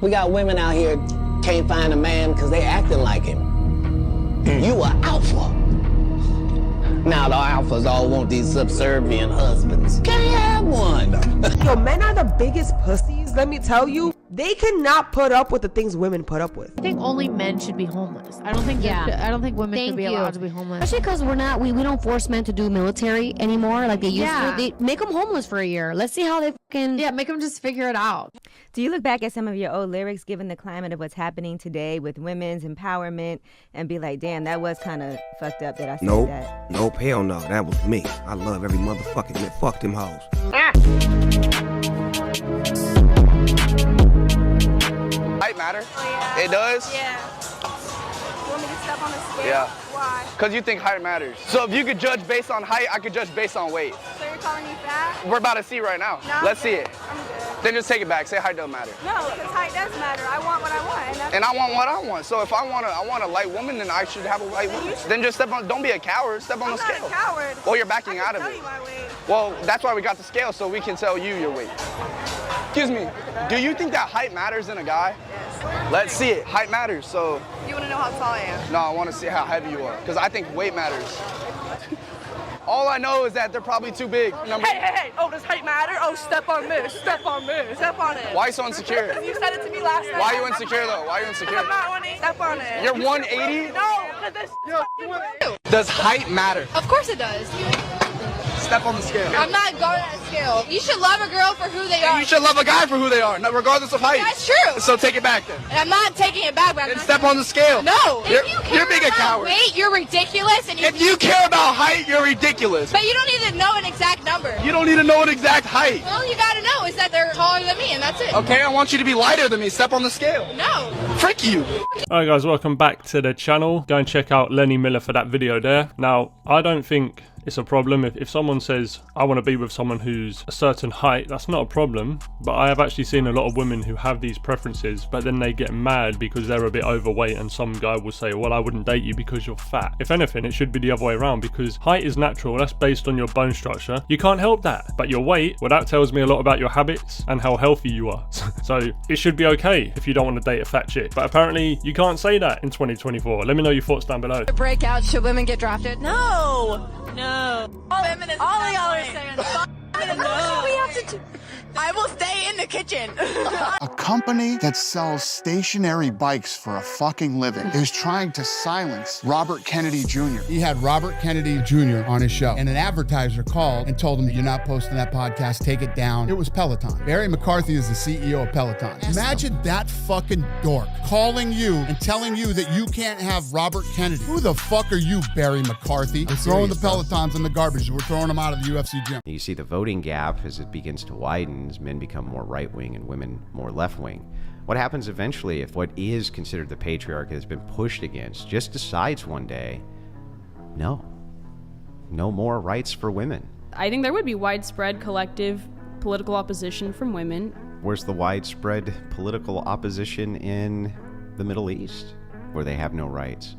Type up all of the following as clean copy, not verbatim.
We got women out here can't find a man because they acting like him. You are alpha. Now the alphas all want these subservient husbands. Can't have one. Yo, men are the biggest pussies, let me tell you. They cannot put up with the things women put up with. I think only men should be homeless. I don't think I don't think women should be allowed to be homeless. Especially because we don't force men to do military anymore like they used to. They make them homeless for a year. Let's see how they make them just figure it out. Do you look back at some of your old lyrics given the climate of what's happening today with women's empowerment and be like, damn, that was kind of fucked up that I said that? Nope, hell no, that was me. I love every motherfucking man. Fuck them hoes. Height matter? Oh, yeah. It does? Yeah. You want me to step on the scale? Yeah. Why? Because you think height matters. So if you could judge based on height, I could judge based on weight. So you're calling me fat? We're about to see right now. No, Let's see it. I'm good. Then just take it back. Say height doesn't matter. No, because height does matter. I want what I want. And I want what I want. So if I want a light woman, then I should have a light woman. Then just step on, don't be a coward, step on the scale. I'm not a coward. Well, you're backing out of tell it. You my weight. Well, that's why we got the scale, so we can tell you your weight. Excuse me, do you think that height matters in a guy? Yes. Let's see it. Height matters, so. You want to know how tall I am? No, I want to see how heavy you are, because I think weight matters. All I know is that they're probably too big. Hey, oh, does height matter? Oh, step on this, step on this. Step on it. Why are you so insecure? You said it to me last night. Why are you insecure though? Why are you insecure? I'm not 180. Step on it. You're 180? No, because this Does height matter? Of course it does. Step on the scale. I'm not going on a scale. You should love a girl for who they are. You should love a guy for who they are, regardless of height. That's true. So take it back then. And I'm not taking it back, but I'm Then not step on the scale. No. You're being a coward. Weight, you're ridiculous. And If you care about height, you're ridiculous. But you don't need to know an exact number. You don't need to know an exact height. All you gotta know is that they're taller than me, and that's it. Okay, I want you to be lighter than me. Step on the scale. No. Frick you. Alright guys, welcome back to the channel. Go and check out Lenny Miller for that video there. Now, I don't think it's a problem if someone says I want to be with someone who's a certain height. That's not a problem, but I have actually seen a lot of women who have these preferences, but then they get mad because they're a bit overweight, and some guy will say, well, I wouldn't date you because you're fat. If anything, it should be the other way around, because height is natural. That's based on your bone structure. You can't help that. But your weight, well, that tells me a lot about your habits and how healthy you are. So it should be okay if you don't want to date a fat chick, but apparently you can't say that in 2024. Let me know your thoughts down below. Breakout, should women get drafted? No. All of y'all are saying No. We have to I will stay in the kitchen. A company that sells stationary bikes for a fucking living is trying to silence Robert Kennedy Jr. He had Robert Kennedy Jr. on his show, and an advertiser called and told him, you're not posting that podcast, take it down. It was Peloton. Barry McCarthy is the CEO of Peloton. Imagine that fucking dork calling you and telling you that you can't have Robert Kennedy. Who the fuck are you, Barry McCarthy? We're throwing the Pelotons in the garbage. We're throwing them out of the UFC gym. You see the voting gap as it begins to widen, as men become more right-wing and women more left-wing. What happens eventually if what is considered the patriarchy has been pushed against just decides one day, no more rights for women? I think there would be widespread collective political opposition from women. Where's the widespread political opposition in the Middle East, where they have no rights?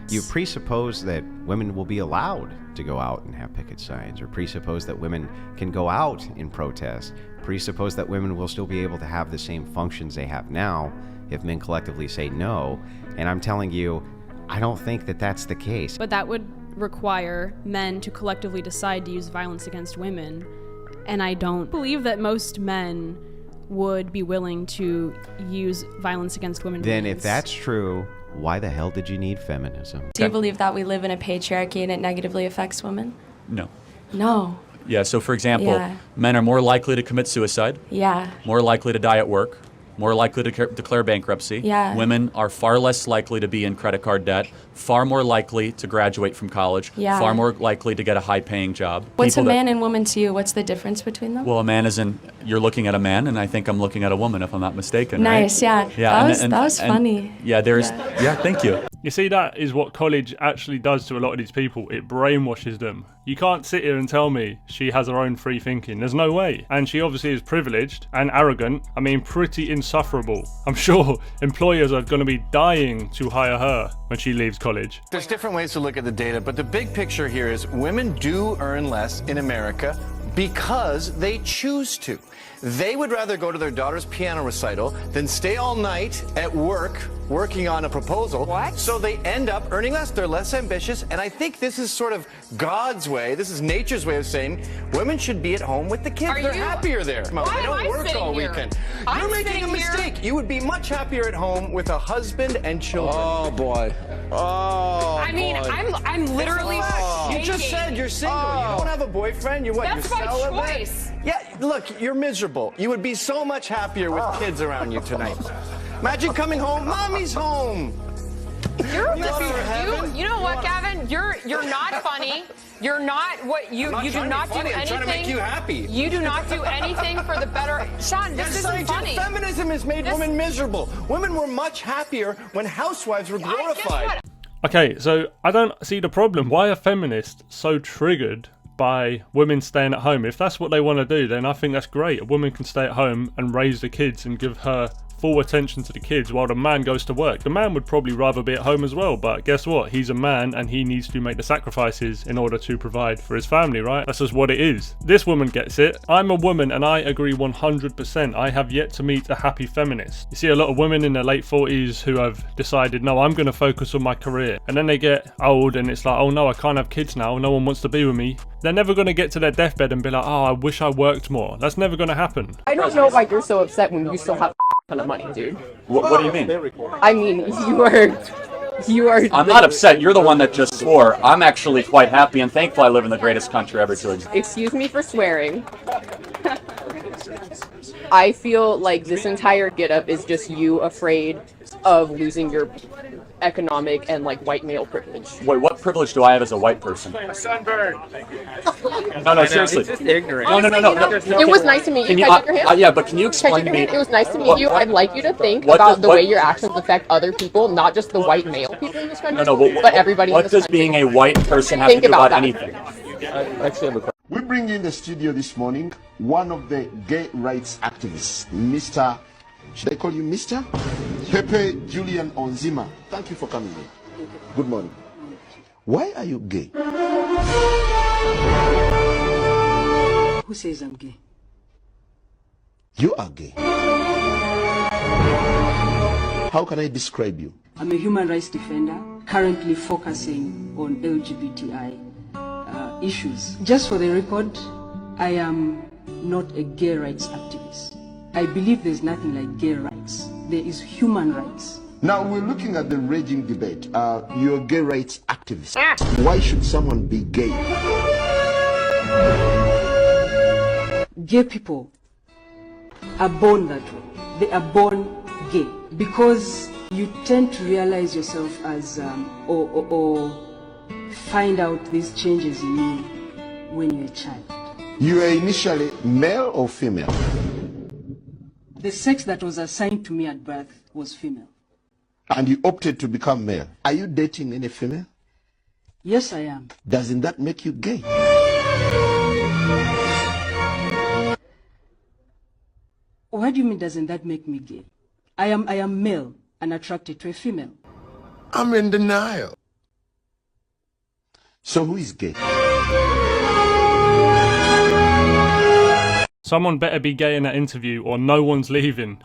You presuppose that women will be allowed to go out and have picket signs, or presuppose that women can go out in protest, presuppose that women will still be able to have the same functions they have now if men collectively say no. And I'm telling you, I don't think that that's the case. But that would require men to collectively decide to use violence against women. And I don't believe that most men would be willing to use violence against women. Then if that's true, why the hell did you need feminism? Do you believe that we live in a patriarchy and it negatively affects women? No. No. Yeah, so for example, men are more likely to commit suicide. Yeah. More likely to die at work. More likely to declare bankruptcy. Yeah. Women are far less likely to be in credit card debt. Far more likely to graduate from college. Yeah. Far more likely to get a high-paying job. What's a man and woman to you? What's the difference between them? Well, a man you're looking at a man, and I think I'm looking at a woman, if I'm not mistaken. Nice, right? Yeah. That was funny. Yeah, thank you. You see, that is what college actually does to a lot of these people. It brainwashes them. You can't sit here and tell me she has her own free thinking. There's no way. And she obviously is privileged and arrogant. I mean, pretty insufferable. I'm sure employers are going to be dying to hire her when she leaves college. There's different ways to look at the data, but the big picture here is women do earn less in America because they choose to. they would rather go to their daughter's piano recital than stay all night at work working on a proposal. What? So they end up earning less. They're less ambitious. And I think this is sort of God's way. This is nature's way of saying women should be at home with the kids. They're happier there. They don't work all weekend. You're making a mistake. You would be much happier at home with a husband and children. Oh, boy. Oh, I mean, I'm literally You just said you're single. You don't have a boyfriend. You're what? That's you're my celibate? choice. Yeah, look, you're miserable. You would be so much happier with kids around you tonight. Imagine coming home, mommy's home. You know what, Gavin? You're not funny. You're not what you do not do anything. I'm trying to make you happy. You do not do anything for the better. Sean, this isn't funny. Feminism has made women miserable. Women were much happier when housewives were glorified. Okay, so I don't see the problem. Why are feminists so triggered by women staying at home? If that's what they want to do, then I think that's great. A woman can stay at home and raise the kids and give her full attention to the kids while the man goes to work. The man would probably rather be at home as well, but guess what? He's a man and he needs to make the sacrifices in order to provide for his family, right? That's just what it is. This woman gets it. I'm a woman and I agree 100%. I have yet to meet a happy feminist. You see a lot of women in their late 40s who have decided, no, I'm going to focus on my career. And then they get old and it's like, oh no, I can't have kids now. No one wants to be with me. They're never going to get to their deathbed and be like, oh, I wish I worked more. That's never going to happen. I don't know why you're so upset when you still have ton of money, dude. What do you mean? I mean, you are. I'm not upset. You're the one that just swore. I'm actually quite happy and thankful I live in the greatest country ever to exist. Excuse me for swearing. I feel like this entire getup is just you afraid of losing your economic and like white male privilege. Wait, what privilege do I have as a white person? Sunburn. No, seriously. It's just ignorant. No. It was nice to meet you. Can Can I shake your hand? yeah, but can you explain to me? It was nice to meet you. I'd like you to think about the way your actions affect other people, not just the white male people in this country, but everybody in What this does country. being a white person have Think to do about about that. anything? I actually have a question. We bring in the studio this morning one of the gay rights activists, Mr. Should I call you Mr? Pepe Julian Onzima. Thank you for coming in. Good morning. Why are you gay? Who says I'm gay? You are gay. How can I describe you? I'm a human rights defender, currently focusing on LGBTI issues. Just for the record, I am not a gay rights activist. I believe there's nothing like gay rights. There is human rights. Now we're looking at the raging debate. You're a gay rights activist. Why should someone be gay? Gay people are born that way. They are born gay because you tend to realize yourself as or find out these changes in you when you're a child. You were initially male or female? The sex that was assigned to me at birth was female. And you opted to become male. Are you dating any female? Yes, I am. Doesn't that make you gay? What do you mean, doesn't that make me gay? I am male and attracted to a female. I'm in denial. So who is gay? Someone better be gay in that interview or no one's leaving.